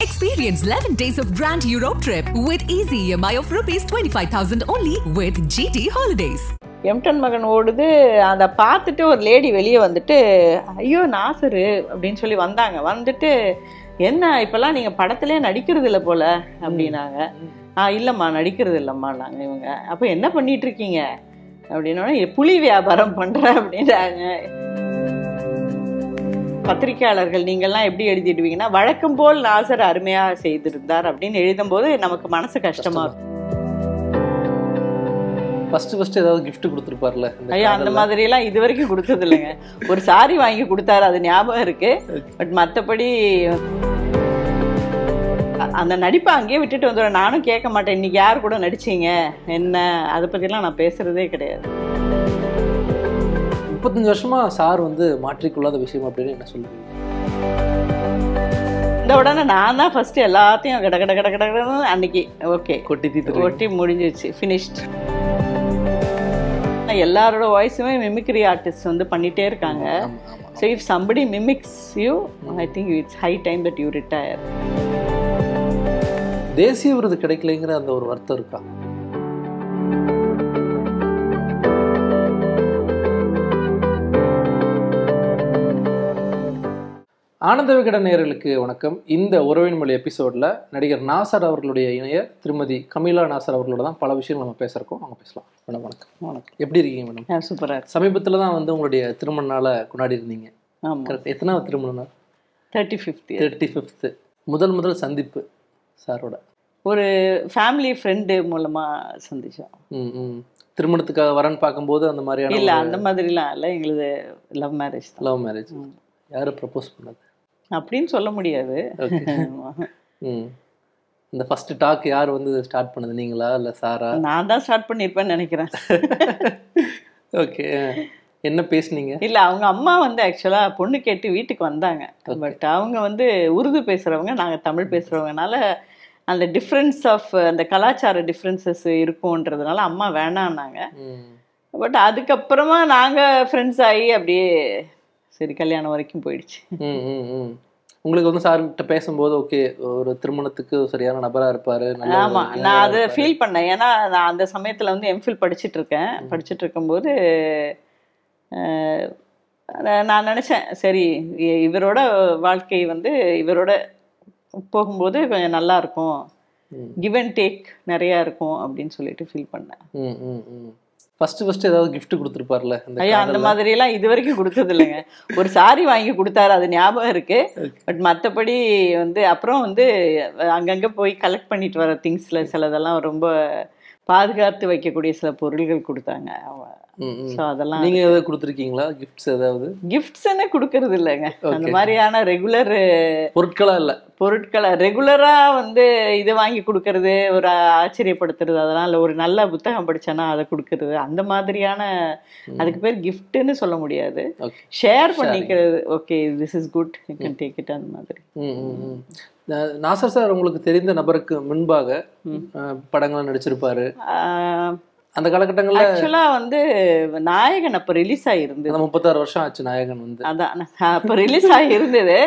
Experience 11 days of Grand Europe trip with easy EMI of rupees 25,000 only with GT Holidays. Emtan மகன் ஓடுது. அதை பார்த்துட்டு ஒரு லேடி வெளியே வந்துட்டு, ஐயோ நாசரு அப்படின்னு சொல்லி வந்தாங்க. வந்துட்டு, என்ன இப்போல்லாம் நீங்கள் படத்துலேயே நடிக்கிறது இல்லை போல அப்படின்னாங்க. இல்லைம்மா நடிக்கிறது இல்லைம்மா நாங்கள் இவங்க. அப்போ என்ன பண்ணிட்டு இருக்கீங்க அப்படின்னோடனே, புலி வியாபாரம் பண்ணுறேன் அப்படின்றாங்க. பத்திரிகையாளர்கள் நீங்கள்லாம் எப்படி எழுதிடுவீங்கன்னா, வழக்கம் போல் நாசர் அருமையாக செய்திருந்தார் அப்படின்னு எழுதும்போது நமக்கு மனசு கஷ்டமா இருக்கும். ஃபர்ஸ்ட் ஏதாவது கிஃப்ட் கொடுத்துருப்பார்ல? ஐயா அந்த மாதிரிலாம் இது வரைக்கும் கொடுத்தது இல்லைங்க. ஒரு சாரி வாங்கி கொடுத்தாரு, அது ஞாபகம் இருக்கு. பட் மற்றபடி அந்த நடிப்பை அங்கேயே விட்டுட்டு வந்துடுறேன். நானும் கேட்க மாட்டேன், இன்னைக்கு யார் கூட நடிச்சீங்க என்ன, அதை பற்றிலாம் நான் பேசுறதே கிடையாது. 35 வருஷமா சார் வந்து மாற்றிக்கொள்ளாத விஷயம் அப்படின்னு என்ன சொல்லுவீங்க? இந்த உடனே நான் தான் ஃபர்ஸ்ட் எல்லாத்தையும் கட கட கட கட அன்னைக்கு ஓகே ஒட்டி முடிஞ்சிச்சு, ஃபினிஷ்ட். எல்லாரோட வாய்ஸுமே மிமிக்ரி ஆர்டிஸ்ட் வந்து பண்ணிட்டே இருக்காங்க. So if somebody mimics you, I think it's high time that you retire. தேசிய விருது கிடைக்கலைங்கிற அந்த ஒரு வருத்தம் இருக்கா? ஆனந்த விகடன் நேயர்களுக்கு வணக்கம். இந்த உறவின் மொழி எபிசோடில் நடிகர் நாசர் அவர்களுடைய இணையர் திருமதி கமீலா நாசர் அவர்களோட தான் பல விஷயங்கள் நம்ம பேசுகிறோம். அவங்க பேசலாம். மேடம் வணக்கம். வணக்கம். எப்படி இருக்கீங்க மேடம்? சூப்பராக. சமீபத்தில் தான் வந்து உங்களுடைய திருமண நாளை கொண்டாடி இருந்தீங்க. ஆமாம். கரெக்ட். எத்தனாவது திருமண நாள்? 35th. முதல் சந்திப்பு சாரோட ஒரு ஃபேமிலி ஃப்ரெண்டு மூலமாக சந்திச்சோம். திருமணத்துக்காக வரன்னு பார்க்கும்போது அந்த மாதிரியான? இல்லை அந்த மாதிரிலாம் இல்லை, எங்களுது லவ் மேரேஜ். Love marriage. யாரு ப்ரப்போஸ் பண்ணது அப்படின்னு சொல்ல முடியாது. இந்த ஃபர்ஸ்ட் டாக் யார் வந்து ஸ்டார்ட் பண்ணது, நீங்களா இல்லை சாரா? நான் தான் ஸ்டார்ட் பண்ணியிருப்பேன்னு நினைக்கிறேன். ஓகே. என்ன பேசுனீங்க? இல்லை அவங்க அம்மா வந்து ஆக்சுவலாக பொண்ணு கேட்டு வீட்டுக்கு வந்தாங்க. பட் அவங்க வந்து உருது பேசுகிறவங்க, நாங்கள் தமிழ் பேசுகிறவங்கனால அந்த டிஃப்ரென்ஸ் ஆஃப் அந்த கலாச்சார டிஃப்ரென்சஸ் இருக்கும்ன்றதுனால அம்மா வேணான்னாங்க. பட் அதுக்கப்புறமா நாங்கள் ஃப்ரெண்ட்ஸ் ஆகி அப்படியே சரி கல்யாணம் வரைக்கும் போயிடுச்சு. உங்களுக்கு வந்து சார்கிட்ட பேசும்போது ஓகே ஒரு திருமணத்துக்கு சரியான நபராக இருப்பார்? ஆமாம், நான் அதை ஃபீல் பண்ணேன். ஏன்னா நான் அந்த சமயத்தில் வந்து எம்ஃபில் படிச்சுட்டு இருக்கும்போது நான் நினச்சேன், சரி இவரோட வாழ்க்கை வந்து இவரோட போகும்போது கொஞ்சம் நல்லா இருக்கும், கிவ் அண்ட் டேக் நிறையா இருக்கும் அப்படின்னு சொல்லிட்டு ஃபீல் பண்ணேன். ஃபர்ஸ்ட் ஏதாவது கிஃப்ட் கொடுத்துருப்பார்ல? ஐயா அந்த மாதிரிலாம் இது வரைக்கும் கொடுத்தது இல்லைங்க. ஒரு சாரி வாங்கி கொடுத்தாரு, அது ஞாபகம் இருக்கு. பட் மற்றபடி வந்து அப்புறம் வந்து அங்கங்கே போய் கலெக்ட் பண்ணிட்டு வர திங்ஸ்ல சிலதெல்லாம் ரொம்ப பாதுகாத்து வைக்கக்கூடிய சில பொருள்கள் கொடுத்தாங்க. ஸோ அதெல்லாம் நீங்க ஏதாவது கொடுத்துருக்கீங்களா? கிஃப்ட்ஸ் ஏதாவது? கிஃப்ட்ஸ்ன்னு கொடுக்கறது இல்லைங்க. அந்த மாதிரியான ரெகுலர் பொருட்களை ரெகுலராக வந்து இது வாங்கி கொடுக்கறது, ஒரு ஆச்சரியப்படுத்துறது, அதெல்லாம் இல்லை. ஒரு நல்ல புத்தகம் படித்தேன்னா அதை கொடுக்கறது, அந்த மாதிரியான, அதுக்கு பேர் கிஃப்ட்டுன்னு சொல்ல முடியாது. ஷேர் பண்ணிக்கிறது. Okay this is good, you can take it, அந்த மாதிரி. நாசர் சார் உங்களுக்கு தெரிந்த நபருக்கு முன்பாக படங்கள் நடிச்சிருப்பாரு அந்த காலகட்டங்கள்ல. ஆக்சுவலா வந்து நாயகன் அப்ப ரிலீஸ் ஆகிருந்தது. 36 வருஷம் ஆச்சு நாயகன் வந்து. அதான் அப்ப ரிலீஸ் ஆகிருந்தது.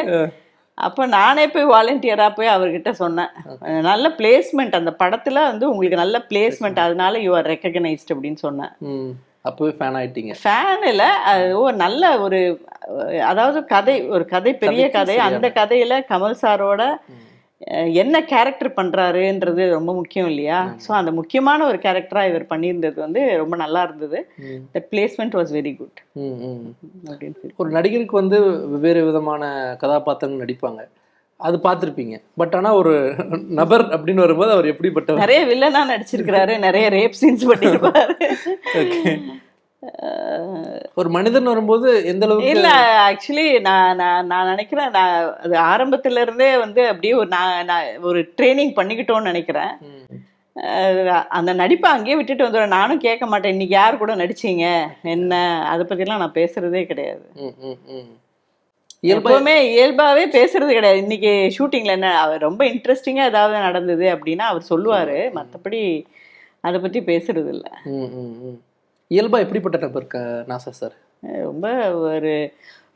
அப்போ நானே போய் வாலண்டியராக போய் அவர்கிட்ட சொன்னேன், நல்ல பிளேஸ்மெண்ட் அந்த படத்தில் வந்து உங்களுக்கு நல்ல பிளேஸ்மெண்ட், அதனால யூ ஆர் ரெக்கக்னைஸ்ட் அப்படின்னு சொன்னேன். அப்போவே ஃபேன் ஆகிட்டீங்க? ஃபேன் இல்லை, ஒரு நல்ல ஒரு அதாவது ஒரு கதை பெரிய கதை. அந்த கதையில் கமல் சாரோட என்ன கேரக்டர் பண்ணுறாருன்றது ரொம்ப முக்கியம் இல்லையா? ஸோ அந்த முக்கியமான ஒரு கேரக்டராக இவர் பண்ணியிருந்தது வந்து ரொம்ப நல்லா இருந்தது. That placement was very good. ஒரு நடிகருக்கு வந்து வெவ்வேறு விதமான கதாபாத்திரங்கள் நடிப்பாங்க, அது பார்த்துருப்பீங்க. பட் ஆனால் ஒரு நபர் அப்படின்னு வரும்போது அவர் எப்படிப்பட்ட? நிறைய வில்லனா நடிச்சிருக்கிறாரு, நிறைய ரேப் சீன்ஸ் பண்ணியிருப்பாரு. ஒரு மனிதன் வரும்போது எந்த அளவுக்கு? இல்லை ஆக்சுவலி நான் நினைக்கிறேன், நான் அது ஆரம்பத்துல இருந்தே வந்து அப்படியே ஒரு ட்ரைனிங் பண்ணிக்கிட்டோன்னு நினைக்கிறேன். அந்த நடிப்பை அங்கேயே விட்டுட்டு வந்துடுறேன். நானும் கேட்க மாட்டேன், இன்னைக்கு யார் கூட நடிச்சீங்க என்ன, அதை பற்றிலாம் நான் பேசுறதே கிடையாது. எப்பவுமே இயல்பாகவே பேசுறது கிடையாது. இன்னைக்கு ஷூட்டிங்ல என்ன ரொம்ப இன்ட்ரெஸ்டிங்காக ஏதாவது நடந்தது அப்படின்னா அவர் சொல்லுவார், மற்றபடி அதை பற்றி பேசுறது இல்லை. இயல்பா எப்படிப்பட்ட நபர் நாசர் சார்? ரொம்ப ஒரு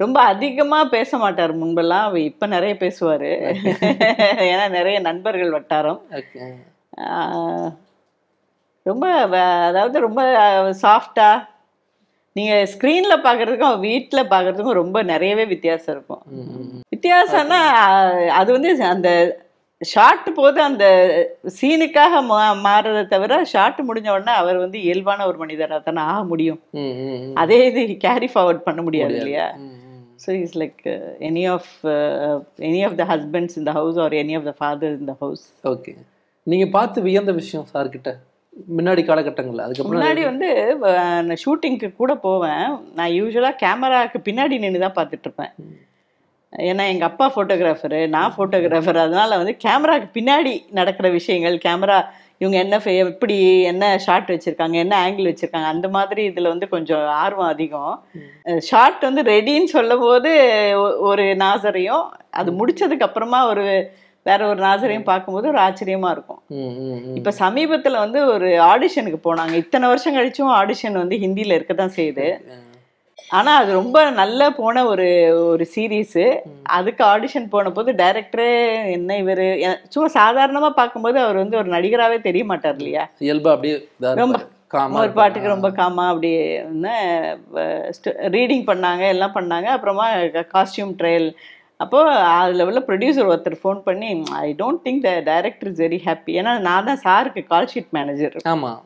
ரொம்ப அதிகமாக பேச மாட்டார் முன்பெல்லாம். இப்போ நிறைய பேசுவார். ஏன்னா நிறைய நண்பர்கள் வட்டாரம். ரொம்ப அதாவது ரொம்ப சாஃப்டாக நீங்கள் ஸ்க்ரீனில் பார்க்குறதுக்கும் வீட்டில் பார்க்குறதுக்கும் ரொம்ப நிறையவே வித்தியாசம் இருக்கும். வித்தியாசம்னா அது வந்து அந்த ஷார்ட் போது அந்த சீனுக்காக மாறுறதை தவிர ஷார்ட் முடிஞ்ச உடனே அவர் வந்து இயல்பான ஒரு மனிதராக தானே ஆக முடியும். அதே இது கேரி ஃபார்வர்ட் பண்ண முடியாது இல்லையா? So it's like any of the husbands in the house or any of the father in the house. Okay, நீங்கள் பார்த்து வியந்த விஷயம் சார்கிட்ட முன்னாடி காலகட்டங்களில்? அதுக்கு முன்னாடி வந்து நான் ஷூட்டிங்க்கு கூட போவேன். நான் யூஸ்வலாக கேமராவுக்கு பின்னாடி நின்று தான் பார்த்துட்டு இருப்பேன். ஏன்னா எங்கள் அப்பா ஃபோட்டோகிராஃபரு, நான் ஃபோட்டோகிராஃபர். அதனால் வந்து கேமராவுக்கு பின்னாடி நடக்கிற விஷயங்கள், கேமரா இவங்க என்ன எப்படி என்ன ஷாட் வச்சுருக்காங்க, என்ன ஆங்கிள் வச்சுருக்காங்க, அந்த மாதிரி இதில் வந்து கொஞ்சம் ஆர்வம் அதிகம். ஷாட் வந்து ரெடின்னு சொல்லும் போது ஒரு நாசரையும், அது முடிச்சதுக்கு அப்புறமா வேற ஒரு நாசரையும் பார்க்கும்போது ஒரு ஆச்சரியமா இருக்கும். இப்ப சமீபத்துல வந்து ஒரு ஆடிஷனுக்கு போனாங்க. இத்தனை வருஷம் கழிச்சும் ஆடிஷன் வந்து ஹிந்தியில இருக்கதான் செய்யுது. ஆனா அது ரொம்ப நல்ல போன ஒரு சீரீஸ். அதுக்கு ஆடிஷன் போன போது டைரக்டரே என்ன இவரு சும்மா சாதாரணமா பார்க்கும்போது அவர் வந்து ஒரு நடிகராகவே தெரிய மாட்டார் இல்லையா? ரொம்ப ஒரு பாட்டுக்கு ரொம்ப காமா அப்படியே ரீடிங் பண்ணாங்க, எல்லாம் பண்ணாங்க. அப்புறமா காஸ்டியூம் ட்ரையல் அப்போ அதில் உள்ள ப்ரொடியூசர் ஒருத்தர் ஃபோன் பண்ணி, I don't think the director is very happy. ஏன்னா நான் தான் சாருக்கு கால் ஷீட் மேனேஜர். ஆமாம்,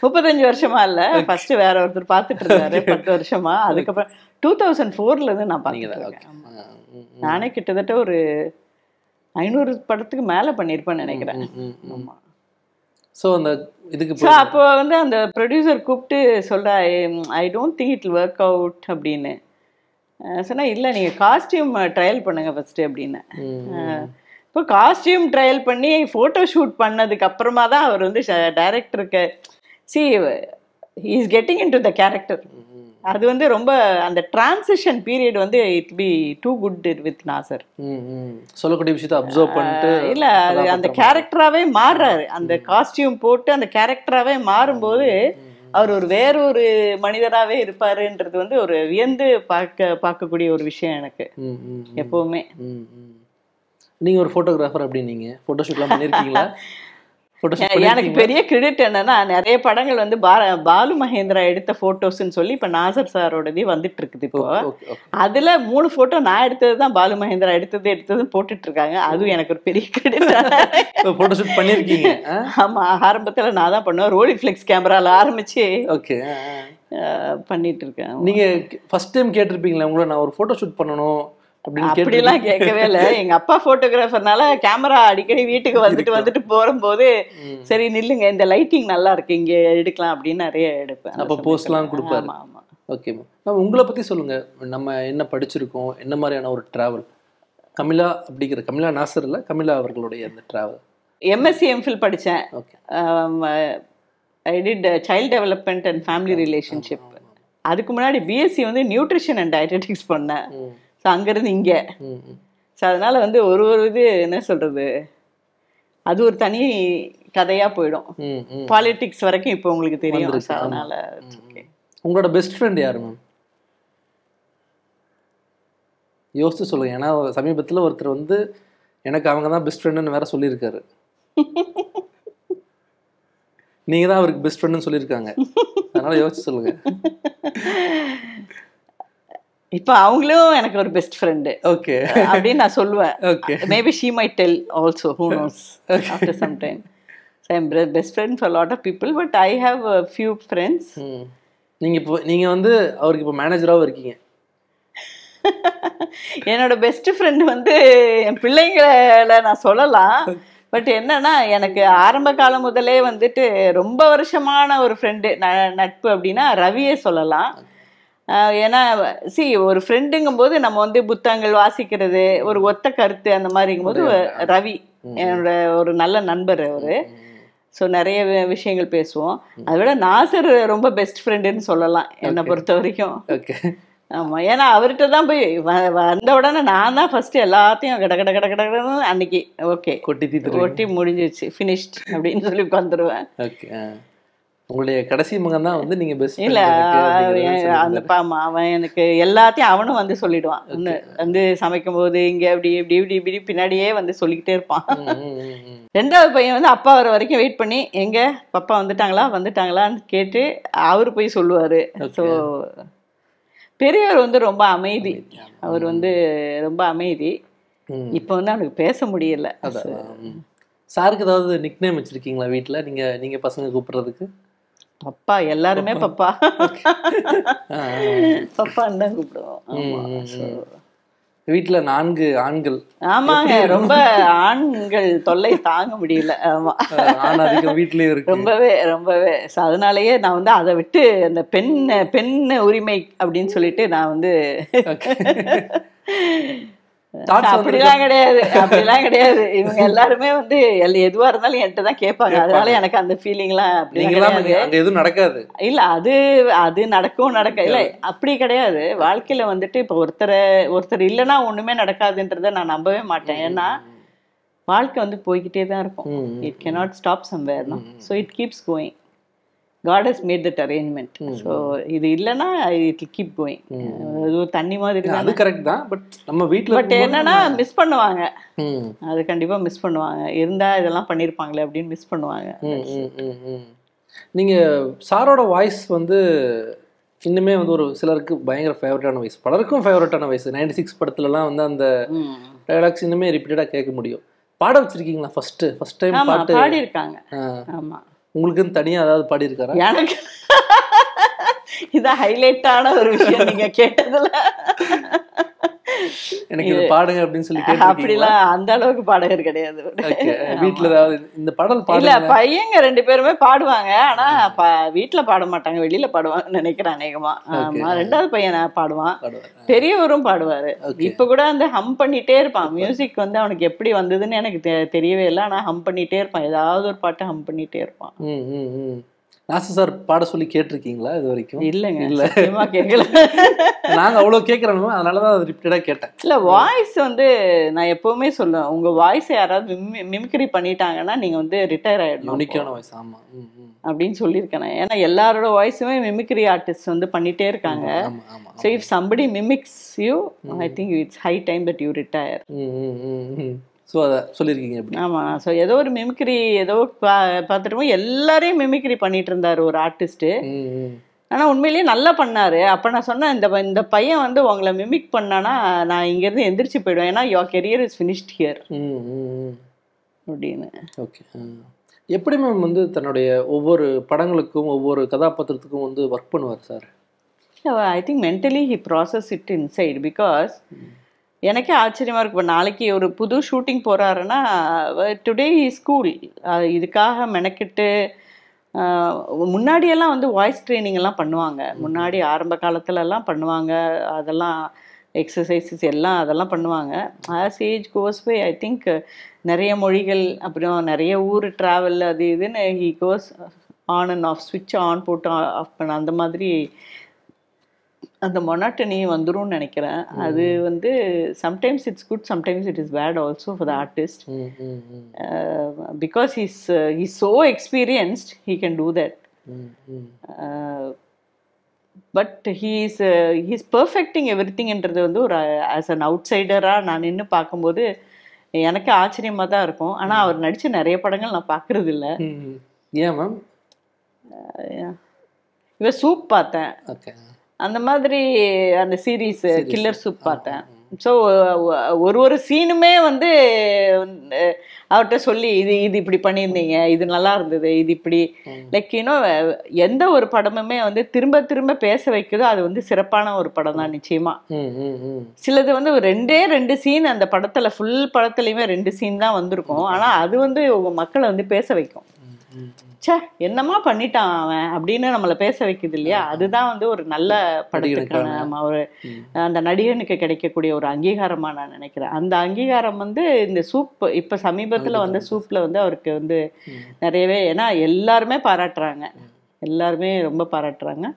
35 வருஷமா இல்ல, ஃபர்ஸ்ட் வேற ஒருத்தர் பார்த்துட்டு இருந்தாரு 10 வருஷமா. அதுக்கப்புறம் 2004 இருந்து நான் பார்த்துருக்கேன். நானே கிட்டத்தட்ட ஒரு 500 படத்துக்கு மேல பண்ணியிருப்பேன்னு நினைக்கிறேன். ஆமா. ஸோ அந்த இதுக்கு அப்போ வந்து அந்த ப்ரொடியூசர் கூப்பிட்டு சொல்றா, I don't think it work out அப்படின்னு சொன்னா. இல்லை நீங்கள் காஸ்டியூம் ட்ரையல் பண்ணுங்க ஃபர்ஸ்ட் அப்படின்னு. இப்போ காஸ்டியூம் ட்ரையல் பண்ணி ஃபோட்டோ ஷூட் பண்ணதுக்கு அப்புறமா தான் அவர் வந்து டைரக்டருக்கு he is getting into the character. அது வந்து ரொம்ப அந்த டிரான்சிஷன் பீரியட் வந்து it be too good with Nassar. சொல்லக்கூடிய விஷயத்தை அப்சர்வ் பண்ணிட்டு இல்லை அது அந்த கேரக்டராகவே மாறுறாரு. அந்த காஸ்டியூம் போட்டு அந்த கேரக்டராகவே மாறும்போது அவர் வேறொரு மனிதராகவே இருப்பாருன்றது வந்து ஒரு வியந்து பார்க்கக்கூடிய ஒரு விஷயம் எனக்கு எப்பவுமே. நீங்க ஒரு போட்டோகிராஃபர் அப்படின்னீங்க, போட்டோஷூட்லாம் பண்ணிருக்கீங்களா? எனக்கு பெரிய கிரெடிட் என்னன்னா, நிறைய படங்கள் வந்து பாலு மகேந்திரா எடுத்த போட்டோஸ்ன்னு சொல்லி இப்ப நாசர் சாரோடதே வந்துட்டு இருக்குது. இப்போ அதுல 3 போட்டோ நான் எடுத்ததுதான், பாலு மகேந்திரா எடுத்தது போட்டுட்டு இருக்காங்க. அதுவும் எனக்கு ஒரு பெரிய கிரெடிட். போட்டோஷூட் பண்ணிருக்கீங்க? ஆமா, ஆரம்பத்துல நான் தான் பண்ணுவேன். ரோலிஃப்ளெக்ஸ் கேமரால ஆரம்பிச்சு பண்ணிட்டு இருக்கேன். நீங்க ஃபர்ஸ்ட் டைம் கேட்டிருப்பீங்களா உங்களை நான் ஒரு போட்டோஷூட் பண்ணணும் அப்படிலாம் கேட்கவே இல்லை. எங்க அப்பா போட்டோகிராஃபர்னால கேமரா அடிக்கடி வீட்டுக்கு வந்துட்டு போகும்போது சரி நில்லுங்க, இந்த லைட்டிங் நல்லா இருக்கு, இங்க எடுக்கலாம் அப்படின்னு நிறைய எடுப்பேன். அப்ப போஸ்ட்லாம் கொடுப்பாரு. ஓகே, உங்களை பத்தி சொல்லுங்க. நம்ம என்ன படிச்சிருக்கோம், என்ன மாதிரியான ஒரு டிராவல்? கமிலா அப்படிங்கிற கமிலா நாசர் இல்ல, கமிலா அவர்களுடைய அந்த டிராவல். எம்எஸ்சி எம்ஃபில் படித்தேன். I did child development and family relationship. அதுக்கு முன்னாடி பிஎஸ்சி வந்து நியூட்ரிஷன் அண்ட் டயட்டெட்டிக்ஸ் பண்ணேன். ஸோ அங்கேருந்து இங்கே. ஸோ அதனால் வந்து ஒரு இது என்ன சொல்கிறது, அது ஒரு தனி கதையாக போயிடும். பாலிட்டிக்ஸ் வரைக்கும் இப்போ உங்களுக்கு தெரியும். அதனால் உங்களோட பெஸ்ட் ஃப்ரெண்ட் யாரு மேம்? யோசிச்சு சொல்லுங்க. ஏன்னா சமீபத்தில் ஒருத்தர் வந்து எனக்கு அவங்க தான் பெஸ்ட் ஃப்ரெண்டுன்னு வேற சொல்லியிருக்காரு. நீங்கள் தான் அவருக்கு பெஸ்ட் ஃப்ரெண்டுன்னு சொல்லியிருக்காங்க. அதனால் யோசிச்சு சொல்லுங்க. இப்போ அவங்களும் எனக்கு ஒரு பெஸ்ட் ஃப்ரெண்டு ஓகே அப்படின்னு நான் சொல்லுவேன். Okay, maybe she might tell also, who knows, after some time. So I am best friend for lot of people, but I have a few friends. நீங்கள் வந்து அவருக்கு இப்போ மேனேஜராகவும் இருக்கீங்க. என்னோட பெஸ்ட் ஃப்ரெண்டு வந்து என் பிள்ளைங்களை நான் சொல்லலாம். பட் என்னன்னா, எனக்கு ஆரம்ப காலம் முதலே வந்துட்டு ரொம்ப வருஷமான ஒரு ஃப்ரெண்டு நட்பு அப்படின்னா ரவியே சொல்லலாம். ஏன்னா ஒரு ஃப்ரெண்டுங்கும் போது நம்ம வந்து புத்தகங்கள் வாசிக்கிறது, ஒரு ஒத்த கருத்து அந்த மாதிரிங்கும்போது ரவி என்னோட ஒரு நல்ல நண்பர் அவரு. ஸோ நிறைய விஷயங்கள் பேசுவோம். அதை விட நாசர் ரொம்ப பெஸ்ட் ஃப்ரெண்டுன்னு சொல்லலாம் என்னை பொறுத்த வரைக்கும். ஆமாம், ஏன்னா அவர்கிட்ட தான் போய் வந்த உடனே நான் தான் ஃபர்ஸ்ட் எல்லாத்தையும் கடன்னு அன்னைக்கு ஓகே கொட்டி முடிஞ்சிச்சு, ஃபினிஷ்ட் அப்படின்னு சொல்லி உட்காந்துருவேன். உங்களுடைய கடைசி மகன் தான் வந்து நீங்க பெஸ்ட் இல்ல அந்த அவன் எனக்கு எல்லாத்தையும் அவனும் வந்து சொல்லிடுவான். வந்து சமைக்கும் போது இங்க இப்படி இப்படி இப்படி இப்படி பின்னாடியே வந்து சொல்லிக்கிட்டே இருப்பான். ரெண்டாவது பையன் வந்து அப்பா வர வரைக்கும் வெயிட் பண்ணி எங்க பப்பா வந்துட்டாங்களான்னு கேட்டு அவரு போய் சொல்லுவாரு. ஸோ பெரியவர் வந்து ரொம்ப அமைதி. அவர் வந்து ரொம்ப அமைதி. இப்ப வந்து அவனுக்கு பேச முடியல. சாருக்கு ஏதாவது நிக் நேம் வச்சிருக்கீங்களா வீட்டுல? நீங்க பசங்க கூப்பிடுறதுக்கு? பப்பா, எல்லாருமே பப்பா பப்பான்னு தான் கூப்பிடுவோம். வீட்டுல 4 ஆண்கள். ஆமாங்க, ரொம்ப ஆண்கள் தொல்லை தாங்க முடியல. ஆமா, ஆண் அதிகம் வீட்லயே இருக்கு. ரொம்பவே ரொம்பவே. அதனாலயே நான் வந்து அதை விட்டு அந்த பெண் உரிமை அப்படின்னு சொல்லிட்டு நான் வந்து அப்படிலாம் கிடையாது. இவங்க எல்லாருமே வந்து எதுவா இருந்தாலும் என்கிட்ட தான் கேட்பாங்க. அதனால எனக்கு அந்த ஃபீலிங்லாம் எதுவும் நடக்காது. இல்ல, அது நடக்க இல்ல, அப்படி கிடையாது. வாழ்க்கையில வந்துட்டு இப்ப ஒருத்தர் இல்லைன்னா ஒண்ணுமே நடக்காதுன்றத நான் நம்பவே மாட்டேன். ஏன்னா வாழ்க்கை வந்து போய்கிட்டே தான் இருக்கும். It cannot stop somewhere, no? So it keeps going. God has made that arrangement. So இது இல்லனா it will keep going. அது தண்ணி மாதிரி தான். அது கரெக்ட் தான். பட் நம்ம வீட்ல என்னன்னா மிஸ் பண்ணுவாங்க. அது கண்டிப்பா மிஸ் பண்ணுவாங்க. இருந்தா இதெல்லாம் பண்ணிருப்பாங்களே அப்படின்னு மிஸ் பண்ணுவாங்க. நீங்க சாரோட வாய்ஸ் வந்து இன்னுமே வந்து ஒரு சிலருக்கு பயங்கர ஃபேவரட்டான வாய்ஸ், பலருக்கும் ஃபேவரட்டான வாய்ஸ். 96 படத்துலலாம் வந்து அந்த டயலாக்ஸ் இன்னுமே ரிப்பீட்டடா கேட்க முடியும். பாட வச்சிருக்கீங்களா? ஃபர்ஸ்ட் டைம் பாட்டு பாடி இருக்காங்க. ஆமா. உங்களுக்கு தனியா ஏதாவது பாடி இருக்காரா? எனக்கு இதான் ஹைலைட்டான ஒரு விஷயம் நீங்க கேட்டதுல. எனக்கு இது பாடுங்க அப்படின்னு சொல்லி அப்படிலாம் அந்த அளவுக்கு பாடகர் கிடையாது. வீட்டுல ஏதாவது இந்த பாடல் இல்ல, பையங்க 2 பேருமே பாடுவாங்க. ஆனா வீட்டுல பாட மாட்டாங்க, வெளியில பாடுவாங்கன்னு நினைக்கிறேன் அநேகமா. ஆமா, 2வது பையன் பாடுவான், பெரியவரும் பாடுவாரு. இப்ப கூட வந்து ஹம் பண்ணிட்டே இருப்பான். மியூசிக் வந்து அவனுக்கு எப்படி வந்ததுன்னு எனக்கு தெரியவே இல்லை. ஆனா ஹம் பண்ணிட்டே இருப்பான், ஏதாவது ஒரு பாட்டு ஹம் பண்ணிட்டே இருப்பான். நாசர் சார் பாட சொல்லி கேட்டிருக்கீங்களா இது வரைக்கும்? இல்லைங்க, இல்ல கேட்கல. நாங்க அவ்வளவு கேட்கறோம், அதனாலதான் அது ரிப்பீட்டடா கேட்டேன். இல்ல, வாய்ஸ் வந்து நான் எப்பவுமே சொல்லுவேன், உங்க வாய்ஸ் யாராவது மிமிக்ரி பண்ணிட்டாங்கன்னா நீங்க வந்து ரிட்டையர் ஆயிடணும். யூனிக்கான வாய்ஸ். ஆமா அப்படின்னு சொல்லியிருக்கேன். ஏன்னா எல்லாரோட வாய்ஸுமே மிமிக்ரி ஆர்டிஸ்ட் வந்து பண்ணிட்டே இருக்காங்க. So if somebody mimics you, I think it's high time that you retire. So அதை சொல்லியிருக்கீங்க. ஆமாம். ஸோ ஏதோ ஒரு மிமிக்ரி ஏதோ பார்த்துட்டு எல்லாரையும் மிமிக்ரி பண்ணிட்டு இருந்தார் ஒரு ஆர்டிஸ்ட்டு. ஆனால் உண்மையிலேயே நல்லா பண்ணார். அப்போ நான் சொன்னேன், இந்த பையன் வந்து உங்களை மிமிக் பண்ணானா நான் இங்கேருந்து எந்திரிச்சு போயிடுவேன், ஏன்னா your career is finished here அப்படின்னு. ஓகே. எப்படி மேம் வந்து தன்னுடைய ஒவ்வொரு படங்களுக்கும் ஒவ்வொரு கதாபாத்திரத்துக்கும் வந்து ஒர்க் பண்ணுவார் sir? I think mentally he process it inside. Because எனக்கே ஆச்சரியமாக இருக்கும். இப்போ நாளைக்கு ஒரு புது ஷூட்டிங் போகிறாருன்னா டுடே ஸ்கூல் இதுக்காக மெனக்கிட்டு முன்னாடியெல்லாம் வந்து வாய்ஸ் ட்ரைனிங் எல்லாம் பண்ணுவாங்க. முன்னாடி ஆரம்ப காலத்துலலாம் பண்ணுவாங்க. அதெல்லாம் எக்ஸசைசஸ் எல்லாம் அதெல்லாம் பண்ணுவாங்க. As age goes by I think நிறைய மொழிகள், அப்புறம் நிறைய ஊர் ட்ராவல், அது இதுன்னு he goes on and off, ஸ்விட்ச் ஆன் போட்டு ஆஃப் பண்ண, அந்த மாதிரி அந்த மொனாட்டனி வந்துரும்னு நினைக்கிறேன். அது வந்து sometimes it's good, sometimes it is bad also for the artist. Because he's so experienced, he can do that. But he's perfecting everythingன்றது வந்து ஒரு ஆஸ் அன் அவுட்சைடராக நான் நின்று பார்க்கும்போது எனக்கு ஆச்சரியமாக தான் இருக்கும். ஆனால் அவர் நடித்த நிறைய படங்கள் நான் பார்க்கறது இல்லை. ஏன் மேம்? இவ சூப் பார்த்தேன், அந்த மாதிரி அந்த சீரீஸ் கில்லர் சூப் பார்த்தேன். ஸோ ஒரு சீனுமே வந்து அவர்கிட்ட சொல்லி இது இப்படி பண்ணியிருந்தீங்க, இது நல்லா இருந்தது, இது இப்படி லைக் எந்த ஒரு படமுமே வந்து திரும்ப திரும்ப பேச வைக்குதோ அது வந்து சிறப்பான ஒரு படம் தான் நிச்சயமா. சிலது வந்து ஒரு 2 சீன் அந்த படத்துல, ஃபுல் படத்துலயுமே 2 சீன் தான் வந்திருக்கும். ஆனா அது வந்து மக்களை வந்து பேச வைக்கும். சே என்னமா பண்ணிட்டான் அவன் அப்படின்னு நம்மளை பேச வைக்குது இல்லையா? அதுதான் வந்து ஒரு நல்ல படத்துக்கான ஒரு அந்த நடிகனுக்கு கிடைக்கக்கூடிய ஒரு அங்கீகாரமா நான் நினைக்கிறேன். அந்த அங்கீகாரம் வந்து இந்த சூப் இப்ப சமீபத்துல வந்து சூப்ல வந்து அவருக்கு வந்து நிறையவே, ஏன்னா எல்லாருமே பாராட்டுறாங்க, எல்லாருமே ரொம்ப பாராட்டுறாங்க.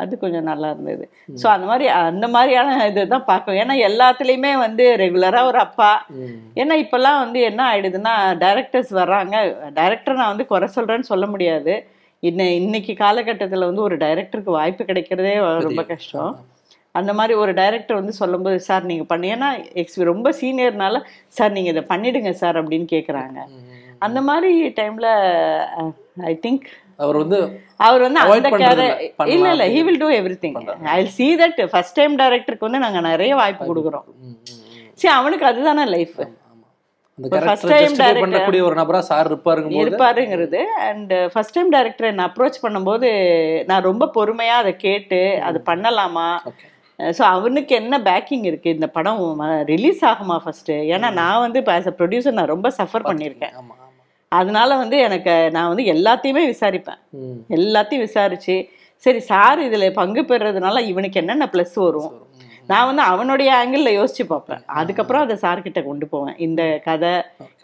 அது கொஞ்சம் நல்லா இருந்தது. ஸோ அந்த மாதிரியான இதுதான் பார்க்கும். ஏன்னா எல்லாத்துலேயுமே வந்து ரெகுலராக ஒரு அப்பா, ஏன்னா இப்போல்லாம் வந்து என்ன ஆயிடுதுன்னா டைரக்டர்ஸ் வர்றாங்க, டைரக்டர் நான் வந்து குறை சொல்கிறேன்னு சொல்ல முடியாது, இன்னைக்கு காலகட்டத்தில் வந்து ஒரு டைரக்டருக்கு வாய்ப்பு கிடைக்கிறதே ரொம்ப கஷ்டம். அந்த மாதிரி ஒரு டைரக்டர் வந்து சொல்லும்போது சார் நீங்கள் பண்ணி, ஏன்னா ரொம்ப சீனியர்னால சார் நீங்கள் இதை பண்ணிடுங்க சார் அப்படின்னு கேட்குறாங்க. அந்த மாதிரி டைமில் ஐ திங்க் அவர் வந்து அந்த இல்ல he will do everything. I'll see that first time directorக்கு வந்து நாங்க நிறைய வாய்ப்பு கொடுக்குறோம். சரி, அவனுக்கு அதுதானே லைஃப். ஃபர்ஸ்ட் டைம் டைரக்டர் ஒரு நபரா சார் இருப்பாருங்கிறது. அண்ட் ஃபர்ஸ்ட் டைம் டைரக்டர் என்ன அப்ரோச் பண்ணும்போது நான் ரொம்ப பொறுமையா அதை கேட்டு அது பண்ணலாமா, ஸோ அவனுக்கு என்ன பேக்கிங் இருக்கு, இந்த படம் ரிலீஸ் ஆகுமா ஃபர்ஸ்ட். ஏன்னா நான் வந்து ஆஸ் அ ப்ரொடியூசர் நான் ரொம்ப சஃபர் பண்ணியிருக்கேன். அதனால வந்து நான் வந்து எல்லாத்தையுமே விசாரிப்பேன். எல்லாத்தையும் விசாரிச்சு சரி சார் இதுல பங்கு பெறுறதுனால இவனுக்கு என்னென்ன ப்ளஸ் வரும், நான் வந்து அவனுடைய ஆங்கிள் யோசிச்சு பார்ப்பேன். அதுக்கப்புறம் அதை சார்கிட்ட கொண்டு போவேன். இந்த கதை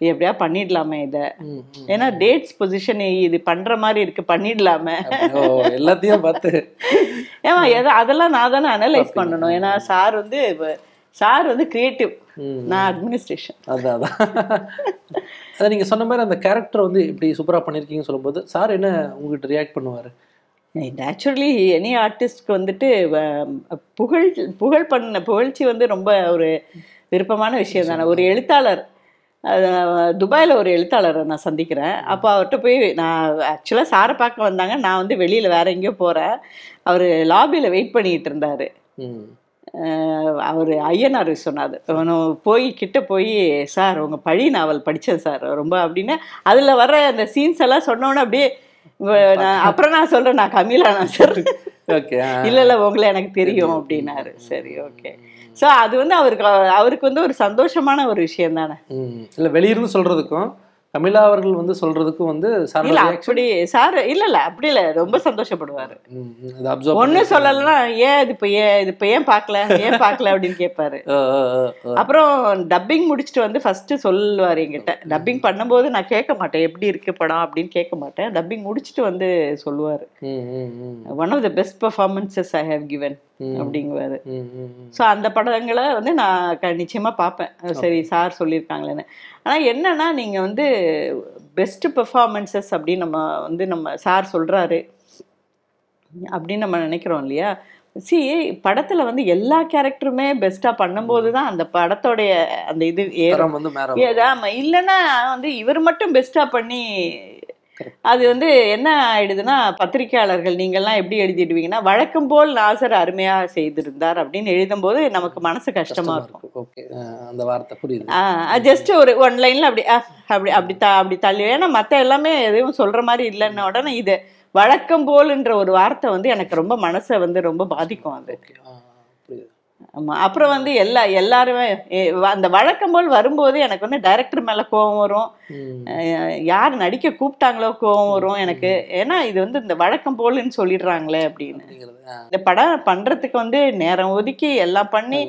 எப்படியா பண்ணிடலாமே இதை, ஏன்னா டேட்ஸ் பொசிஷன் இது பண்ற மாதிரி இருக்கு, பண்ணிடலாமே எல்லாத்தையும் பார்த்து ஏமா அதெல்லாம் நான் தானே அனலைஸ் பண்ணணும். ஏன்னா சார் வந்து கிரியேட்டிவ், நான் அட்மினிஸ்ட்ரேஷன். அதான் அதை நீங்கள் சொன்ன மாதிரி அந்த கேரக்டர் வந்து இப்படி சூப்பராக பண்ணியிருக்கீங்கன்னு சொல்லும்போது சார் என்ன உங்ககிட்ட ரியாக்ட் பண்ணுவார்? நேச்சுரலி எனி ஆர்டிஸ்ட்க்கு வந்துட்டு புகழ்ச்சி வந்து ரொம்ப ஒரு விருப்பமான விஷயம் தானே. ஒரு எழுத்தாளர், துபாயில் ஒரு எழுத்தாளரை நான் சந்திக்கிறேன். அப்போ அவர்கிட்ட போய் நான் ஆக்சுவலாக சாரை பார்க்க வந்தாங்க, நான் வந்து வெளியில் வேற எங்கேயோ போகிறேன். அவர் லாபியில் வெயிட் பண்ணிக்கிட்டு இருந்தார். அவர் ஐயனார் சொன்னார். கிட்ட போய் சார் உங்கள் பழி நாவல் படித்தேன் சார் ரொம்ப அப்படின்னு, அதில் வர்ற அந்த சீன்ஸ் எல்லாம் சொன்னோன்னே அப்படியே அப்புறம் நான் சொல்கிறேன் நான் கமீலானா சார். ஓகே, இல்லை உங்களை எனக்கு தெரியும் அப்படின்னாரு. சரி ஓகே. ஸோ அது வந்து அவருக்கு வந்து ஒரு சந்தோஷமான ஒரு விஷயம் தானே. இல்லை வெளியிருந்து சொல்கிறதுக்கும் கமிலா அவர்கள் வந்து சொல்றதுக்கும் வந்து அப்படி சார் இல்ல அப்படி இல்ல, ரொம்ப சந்தோஷப்படுவாரு. ஒண்ணு சொல்லலன்னா இது இப்ப ஏன் பாக்கல அப்படின்னு கேட்பாரு. அப்புறம் டப்பிங் முடிச்சுட்டு வந்து ஃபர்ஸ்ட் சொல்லுவாரு என்கிட்ட. டப்பிங் பண்ணும்போது நான் கேட்க மாட்டேன் எப்படி இருக்கு படம் அப்படின்னு கேட்க மாட்டேன். டப்பிங் முடிச்சுட்டு வந்து சொல்லுவாரு one of the best performances I have given அப்படிங்குவாரு. ஸோ அந்த படங்களை வந்து நான் நிச்சயமா பார்ப்பேன். சரி சார் சொல்லியிருக்காங்களேன்னு. ஆனால் என்னன்னா நீங்கள் வந்து பெஸ்ட் பெர்ஃபார்மன்சஸ் அப்படின்னு நம்ம சார் சொல்கிறாரு அப்படின்னு நம்ம நினைக்கிறோம் இல்லையா. படத்தில் வந்து எல்லா கேரக்டருமே பெஸ்ட்டாக பண்ணும்போது தான் அந்த படத்தோடைய அந்த இது ஏறும். இல்லைன்னா வந்து இவர் மட்டும் பெஸ்ட்டாக பண்ணி அது வந்து என்ன ஆயிடுதுன்னா, பத்திரிகையாளர்கள் நீங்கள்லாம் எப்படி எழுதிடுவீங்கன்னா வழக்கம் போல் நாசர் அருமையாக செய்திருந்தார் அப்படின்னு எழுதும்போது நமக்கு மனசு கஷ்டமா இருக்கும். அந்த வார்த்தை புரியுது. ஜஸ்ட் ஒரு ஒன் லைன்ல அப்படி தள்ளி, ஏன்னா மற்ற எல்லாமே எதையும் சொல்ற மாதிரி இல்லைன்ன உடனே இது வழக்கம் போல்ன்ற ஒரு வார்த்தை வந்து எனக்கு ரொம்ப மனசை வந்து ரொம்ப பாதிக்கும். அது ஆமா. அப்புறம் வந்து எல்லாருமே அந்த வழக்கம் போல் வரும்போது எனக்கு வந்து டைரக்டர் மேல கோவம் வரும், யார் நடிக்க கூப்பிட்டாங்களோ கோவம் வரும் எனக்கு. ஏன்னா இது வந்து இந்த வழக்கம் போல்னு சொல்லிடுறாங்களே அப்படின்னு. இந்த படம் பண்றதுக்கு வந்து நேரம் ஒதுக்கி எல்லாம் பண்ணி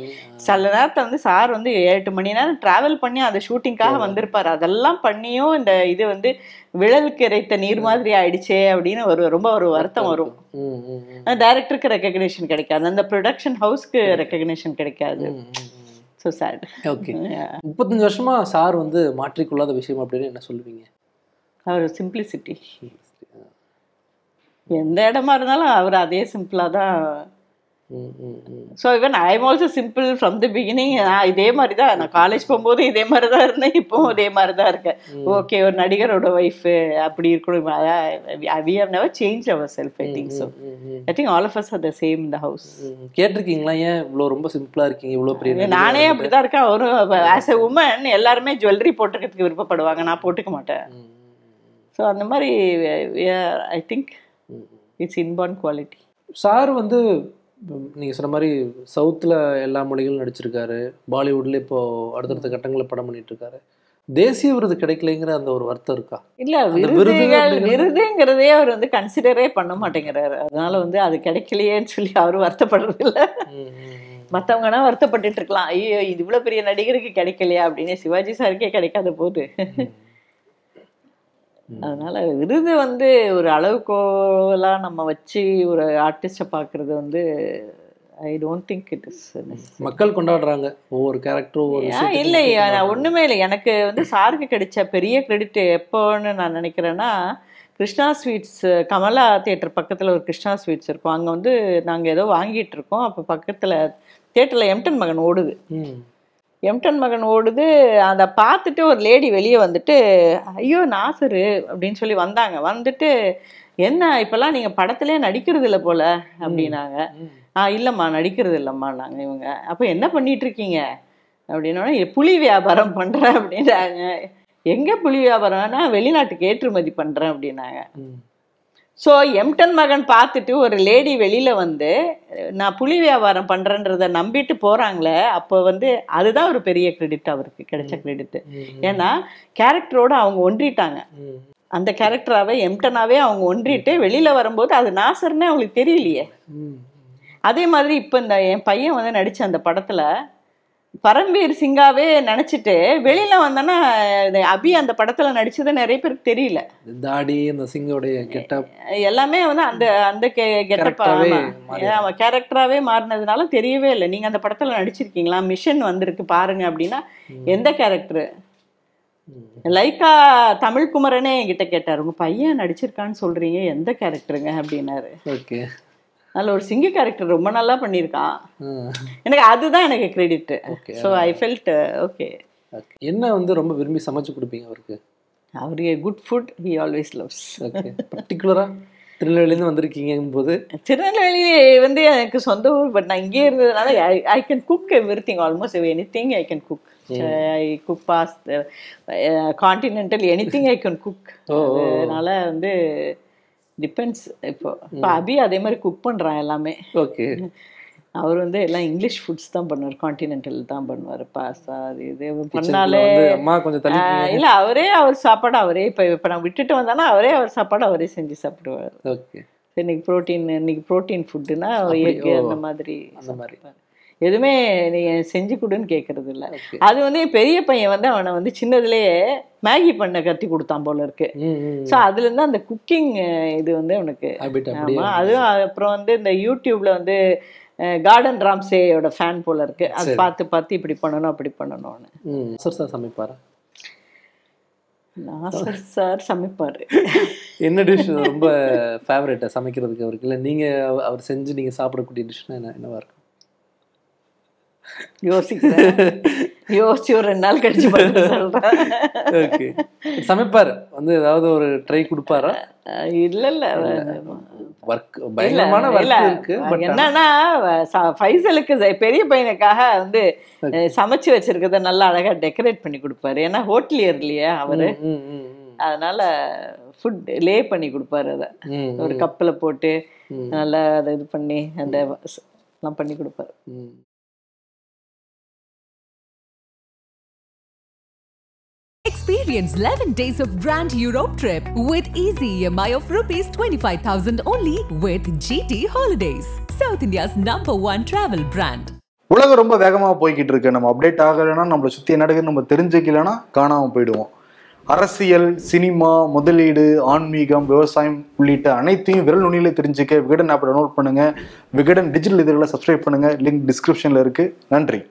சில நேரத்தை வந்து சார் வந்து 8 மணி நேரம் டிராவல் பண்ணி அந்த ஷூட்டிங்காக வந்திருப்பாரு. அதெல்லாம் பண்ணியும் இந்த இது வந்து விழலுக்கு இறைத்த நீர் மாதிரி ஆயிடுச்சே அப்படின்னு ரொம்ப ஒரு வருத்தம் வரும். டைரக்டருக்கு ரெகக்னிஷன் கிடைக்காது, அந்த ப்ரொடக்ஷன் ஹவுஸ்க்கு ரெகக்னிஷன் கிடைக்காது. So sad. ஓகே, 35 வருஷமா சார் வந்து மாற்றிக்கொள்ளாத விஷயம் அப்படின்னு என்ன சொல்லுவீங்க? அவர் சிம்பிளிசிட்டி. எந்த இடமா இருந்தாலும் அவர் அதே சிம்பிளா தான். So even I am also simple from the beginning. நான் இதே மாதிரி தான், நான் காலேஜ் போகும்போது இதே மாதிரி தான் இருந்தேன், இப்போவும் அதே மாதிரி தான் இருக்கேன். ஓகே, ஒரு நடிகரோட ஒய்ஃபு அப்படி இருக்கணும். we have never changed ourselves, I think so. I think all of us are the same in the house. கேட்டிருக்கீங்களா ஏன் இவ்வளோ ரொம்ப சிம்பிளா இருக்கீங்க இவ்வளோ பெரிய? நானே அப்படிதான் இருக்கேன். ஒரு ஆஸ் எ உமன் எல்லாருமே ஜுவல்லரி போட்டுக்கிறதுக்கு விருப்பப்படுவாங்க, நான் போட்டுக்க மாட்டேன். ஸோ அந்த மாதிரி I think it's inborn quality. Sir வந்து நீங்கள் சொன்ன மாதிரி சவுத்தில் எல்லா மொழிகளும் நடிச்சிருக்காரு, பாலிவுட்ல இப்போ அடுத்தடுத்த கட்டங்களில் படம் பண்ணிட்டு இருக்காரு. தேசிய விருது கிடைக்கலைங்கிற அந்த ஒரு வருத்தம் இருக்கா? இல்லை, விருதுங்கிறதே அவர் வந்து கன்சிடரே பண்ண மாட்டேங்கிறாரு. அதனால வந்து அது கிடைக்கலையேன்னு சொல்லி அவரு வருத்தப்படுறது இல்லை. மற்றவங்கன்னா வருத்தப்பட்டுட்டு இருக்கலாம், ஐயோ இது இவ்வளோ பெரிய நடிகருக்கு கிடைக்கலையா அப்படின்னு. சிவாஜி சாருக்கே கிடைக்காத போது. அதனால விருது வந்து ஒரு அளவுக்கோலாம் நம்ம வச்சு ஒரு ஆர்டிஸ்டை பார்க்கறது வந்து I don't think it is. மக்கள் கொண்டாடுறாங்க ஒவ்வொரு கேரக்டரும். இல்லை, ஒன்றுமே இல்லை. எனக்கு வந்து சாருக்கு கிடைச்ச பெரிய கிரெடிட் எப்போன்னு நான் நினைக்கிறேன்னா, கிருஷ்ணா ஸ்வீட்ஸ் கமலா தியேட்டர் பக்கத்தில் ஒரு கிருஷ்ணா ஸ்வீட்ஸ் இருக்கும். அங்கே வந்து நாங்கள் ஏதோ வாங்கிட்டு இருக்கோம். அப்போ பக்கத்தில் தியேட்டரில் எம்டன் மகன் ஓடுது. எம்டன் மகன் ஓடுது. அதை பார்த்துட்டு ஒரு லேடி வெளியே வந்துட்டு, ஐயோ நாசரு அப்படின்னு சொல்லி வந்தாங்க. வந்துட்டு, என்ன இப்போல்லாம் நீங்கள் படத்துலேயே நடிக்கிறது இல்லை போல அப்படின்னாங்க. இல்லைம்மா நடிக்கிறது இல்லைம்மா நாங்கள். இவங்க அப்போ என்ன பண்ணிட்டு இருக்கீங்க அப்படின்னோடனே, புலி வியாபாரம் பண்ணுறேன் அப்படின்றாங்க. எங்கே புலி வியாபாரம்னா வெளிநாட்டுக்கு ஏற்றுமதி பண்ணுறேன் அப்படின்னாங்க. ஸோ எம்டன் மகன் பார்த்துட்டு ஒரு லேடி வெளியில் வந்து நான் புலி வியாபாரம் பண்ணுறேன்றதை நம்பிட்டு போகிறாங்களே, அப்போ வந்து அதுதான் ஒரு பெரிய கிரெடிட் அவருக்கு கிடைச்ச கிரெடிட்டு. ஏன்னா கேரக்டரோடு அவங்க ஒன்றிட்டாங்க. அந்த கேரக்டராகவே எம்டனாகவே அவங்க ஒன்றிட்டு வெளியில் வரும்போது அது நாசர்னே அவங்களுக்கு தெரியலையே. அதே மாதிரி இப்போ இந்த என் பையன் வந்து நடித்த அந்த படத்தில் பரம்வீர் சிங்காவே நினச்சிட்டு வெளியில் வந்தோன்னா அபி அந்த படத்தில் நடிச்சது நிறைய பேருக்கு தெரியல. தாடி அந்த சிங்கோடைய கெட்டப் எல்லாமே வந்து அந்த அந்த கேரக்டராகவே மாறினதுனால தெரியவே இல்லை. நீங்கள் அந்த படத்தில் நடிச்சிருக்கீங்களா, மிஷன் வந்திருக்கு பாருங்க அப்படின்னா எந்த கேரக்டரு? லைக்கா தமிழ்குமரனே என்கிட்ட கேட்டார், உங்கள் பையன் நடிச்சிருக்கான்னு சொல்கிறீங்க, எந்த கேரக்டருங்க அப்படின்னாரு. ஓகே, அதில் ஒரு சிங்க கேரக்டர் ரொம்ப நல்லா பண்ணியிருக்கான். எனக்கு அதுதான் எனக்கு credit. So I felt okay. என்ன வந்து ரொம்ப விரும்பி சமைச்சு கொடுப்பீங்க அவருக்கு? அவருக்கு good food he always loves. Okay, பர்டிகுலராக திருநெல்வேலியிலேருந்து வந்திருக்கீங்கும் போது? திருநெல்வேலி வந்து எனக்கு சொந்த ஊர். பட் நான் இங்கே இருந்ததுனால I can cook everything, almost anything I can cook. I cook pasta, continental, anything I can cook. அதனால வந்து டிபெண்ட்ஸ். இப்போ அபி அதே மாதிரி குக் பண்ணுறான் எல்லாமே. ஓகே, அவர் வந்து எல்லாம் இங்கிலீஷ் ஃபுட்ஸ் தான் பண்ணுவார், கான்டினென்டல் தான் பண்ணுவார். பாஸ்தா அது இது பண்ணாலே அம்மா கொஞ்சம் தள்ளி இல்லை, அவரே அவர் சாப்பாடு அவரே இப்போ நான் விட்டுட்டு வந்தானா அவரே அவர் சாப்பாடு அவரே செஞ்சு சாப்பிடுவார். ஓகே, இன்னைக்கு ப்ரோட்டீன் ஃபுட்டுன்னா எக்கு அந்த மாதிரி எதுவுமே நீங்கள் செஞ்சு கொடுன்னு கேட்கறது இல்லை. அது வந்து பெரிய பையன் வந்து அவனை வந்து சின்னதுலேயே மேகி பண்ண கற்றுக் கொடுத்தான் போல இருக்கு. ஸோ அதுலேருந்து அந்த குக்கிங் இது வந்து அவனுக்கு. ஆமாம், அதுவும் அப்புறம் வந்து இந்த யூடியூப்ல வந்து கார்டன் ராம்சேயோட ஃபேன் போல இருக்கு. அது பார்த்து இப்படி பண்ணணும் அப்படி பண்ணணும்னு. சார் சமைப்பாரா? நாசர் சார் சமைப்பார். என்ன டிஷ் ரொம்ப ஃபேவரட்டா சமைக்கிறதுக்கு அவருக்கு? இல்லை நீங்கள் அவர் செஞ்சு நீங்கள் சாப்பிடக்கூடிய டிஷ்னா என்னவா இருக்கும்? யோசிச்சு ஒரு 2 நாள் கழிச்சு சொல்றேன். ஓகே, சமைப்பார் வந்து ஏதாவது ஒரு ட்ரை கொடுப்பாரா? இல்ல ஒர்க் பயங்கரமான ஒர்க் இருக்கு. பட் என்னன்னா ஃபைசலுக்கு பெரிய பையனுக்காக வந்து சமைச்சு வச்சிருக்கிறத நல்லா அழகா டெக்கரேட் பண்ணி கொடுப்பாரு. ஏன்னா ஹோட்டலியர் இல்லையா அவரு, அதனால ஃபுட் லே பண்ணி கொடுப்பாரு. அதை ஒரு கப்பில் போட்டு நல்லா அதை இது பண்ணி அந்த எல்லாம் பண்ணி கொடுப்பாரு. Experience 11 days of Grand Europe trip with easy EMI of rupees 25,000 only with GT Holidays, South India's #1 travel brand. உலகம் ரொம்ப வேகமாக போய்கிட்டு இருக்கு. நம்ம அப்டேட் ஆகலைன்னா, நம்மளை சுற்றி நடக்குது நம்ம தெரிஞ்சுக்கலைன்னா காணாமல் போயிடுவோம். அரசியல், சினிமா, முதலீடு, ஆன்மீகம், விவசாயம் உள்ளிட்ட அனைத்தையும் விரல் நுனியில் தெரிஞ்சுக்க விகடன் ஆப்பை டவுன்லோட் பண்ணுங்க. விகடன் டிஜிட்டல் இதழில் சப்ஸ்கிரைப் பண்ணுங்க. லிங்க் டிஸ்கிரிப்ஷனில் இருக்கு. நன்றி.